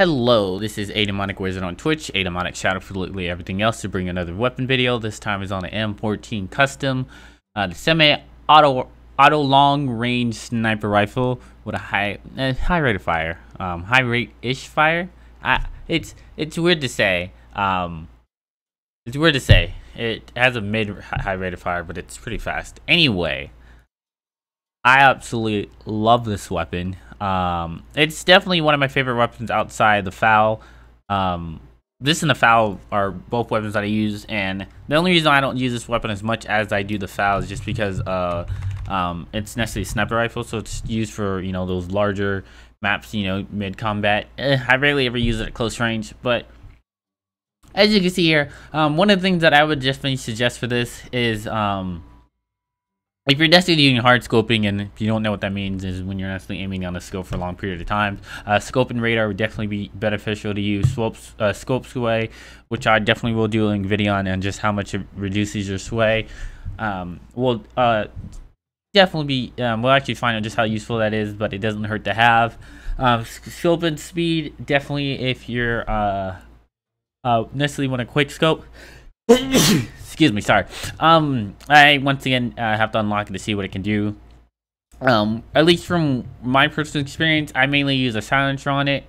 Hello, this is ADemonicWizard on Twitch, ADemonicShadow for literally everything else to bring another weapon video. This time is on the M14 custom, the semi-auto long range sniper rifle with a high rate of fire, high rate-ish fire. It's weird to say. It's weird to say. It has a mid-high rate of fire, but it's pretty fast. Anyway, I absolutely love this weapon. It's definitely one of my favorite weapons outside the FAL. This and the FAL are both weapons that I use, and the only reason I don't use this weapon as much as I do the FAL is just because it's necessarily a sniper rifle, so it's used for, you know, those larger maps, you know, mid-combat. I rarely ever use it at close range, but as you can see here, one of the things that I would definitely suggest for this is if you're necessarily doing hard scoping, and if you don't know what that means, is when you're necessarily aiming on the scope for a long period of time, scope and radar would definitely be beneficial to use. Scope sway, which I definitely will do a video on, and just how much it reduces your sway. Will definitely be, we'll actually find out just how useful that is, but it doesn't hurt to have. Scope and speed, definitely if you're necessarily want a quick scope. Excuse me, sorry. I once again have to unlock it to see what it can do. At least from my personal experience, I mainly use a silencer on it.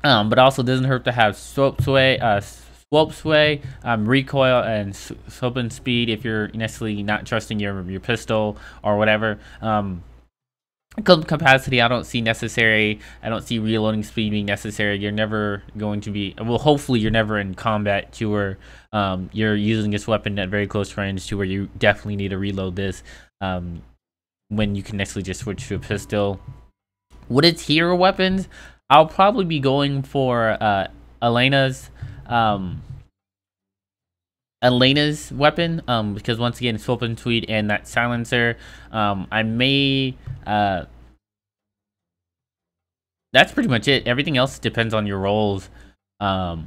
But also doesn't hurt to have swope sway, recoil, and swope and speed if you're necessarily not trusting your pistol or whatever. Capacity, I don't see necessary. I don't see reloading speed being necessary. You're never going to be, well, hopefully you're never in combat to where you're using this weapon at very close range to where you definitely need to reload this when you can necessarily just switch to a pistol. With its hero weapons, I'll probably be going for Elena's weapon, because once again, swope and tweed and that silencer. I may that's pretty much it. Everything else depends on your roles. I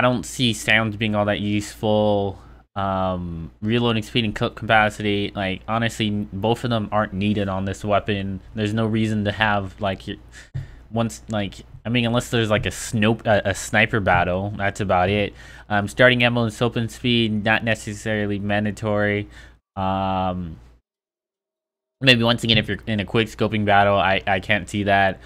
don't see sounds being all that useful. Reloading speed and capacity, like, honestly, both of them aren't needed on this weapon. There's no reason to have, like, I mean, unless there's like a sniper battle, that's about it. Starting ammo and swope and speed, not necessarily mandatory. Maybe once again, if you're in a quick scoping battle, I can't see that.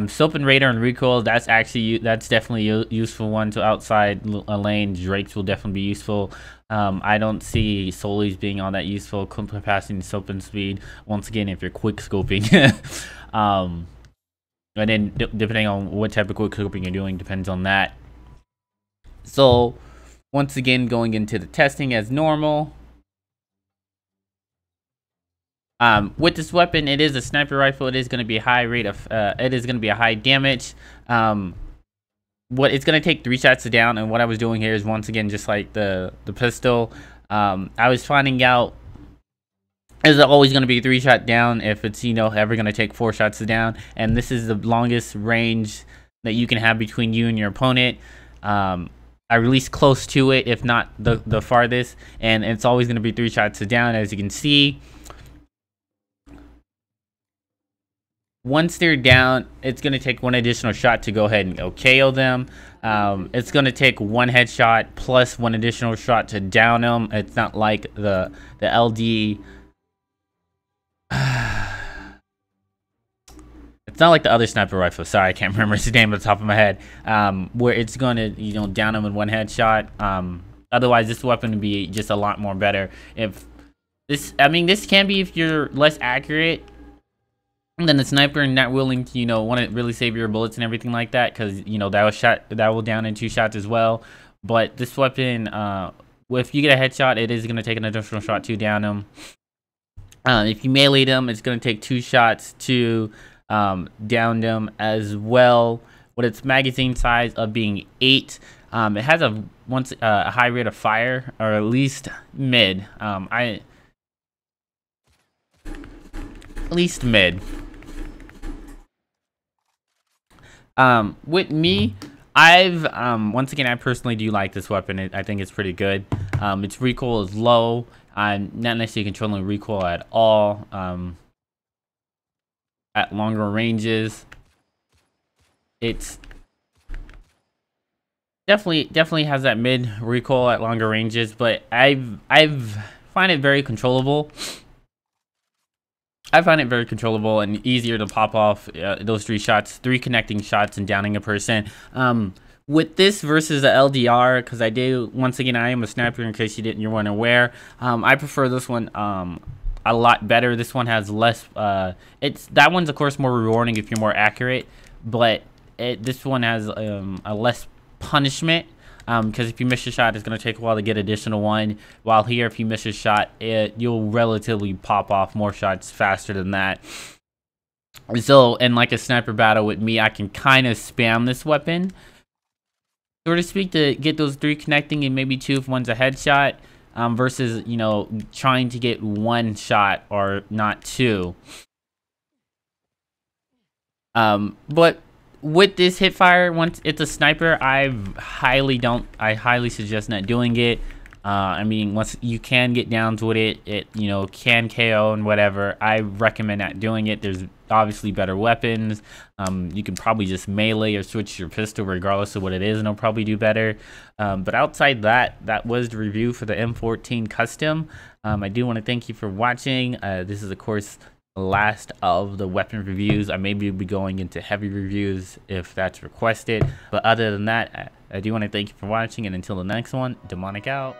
Swope and radar and recoil, that's definitely a useful one to outside a lane. Drakes will definitely be useful. I don't see Solis being all that useful. Capacity and swope and speed, once again, if you're quick scoping. And then depending on what type of quick scoping you're doing depends on that. So once again, going into the testing as normal. With this weapon, it is a sniper rifle. It is going to be a high rate of it is going to be a high damage. What it's going to take 3 shots to down, and what I was doing here is once again just like the pistol. I was finding out, is it always going to be 3 shot down if it's, you know, ever going to take 4 shots to down, and this is the longest range that you can have between you and your opponent. I released close to it, if not the farthest, and it's always going to be 3 shots to down, as you can see. Once they're down, it's going to take 1 additional shot to go ahead and go KO them. It's going to take 1 headshot plus 1 additional shot to down them. It's not like the LD. It's not like the other sniper rifle. Sorry, I can't remember its name at the top of my head. Where it's going to, you know, down them in 1 headshot. Otherwise, this weapon would be just a lot more better. If this, I mean, this can be if you're less accurate than the sniper and not willing to, you know, want to really save your bullets and everything like that, because, you know, that will down in 2 shots as well. But this weapon, if you get a headshot, it is going to take an additional shot to down them. If you melee them, it's going to take 2 shots to down them as well. With its magazine size of being 8, it has a high rate of fire, or at least mid. At least mid. With me, once again, I personally do like this weapon. I think it's pretty good. Its recoil is low. I'm not necessarily controlling recoil at all. At longer ranges, it's definitely has that mid recoil at longer ranges, but I've find it very controllable. I find it very controllable and easier to pop off those three connecting shots and downing a person. With this versus the LDR, because once again, I am a sniper in case you weren't aware. I prefer this one a lot better. This one has less, that one's of course more rewarding if you're more accurate, but this one has a less punishment. Because if you miss your shot, it's going to take a while to get additional one. While here, if you miss your shot, you'll relatively pop off more shots faster than that. So, in like a sniper battle with me, I can kind of spam this weapon, so to speak, to get those three connecting and maybe two if one's a headshot, versus, you know, trying to get one shot or not two. But with this hipfire, once it's a sniper, I highly suggest not doing it. I mean, once you can get down to it, you know, can KO and whatever, I recommend not doing it. There's obviously better weapons. You can probably just melee or switch your pistol regardless of what it is, and it'll probably do better. But outside that was the review for the M14 Custom. I do want to thank you for watching. This is, of course, last of the weapon reviews. I may be going into heavy reviews if that's requested, but other than that, I do want to thank you for watching, and until the next one, Demonic out.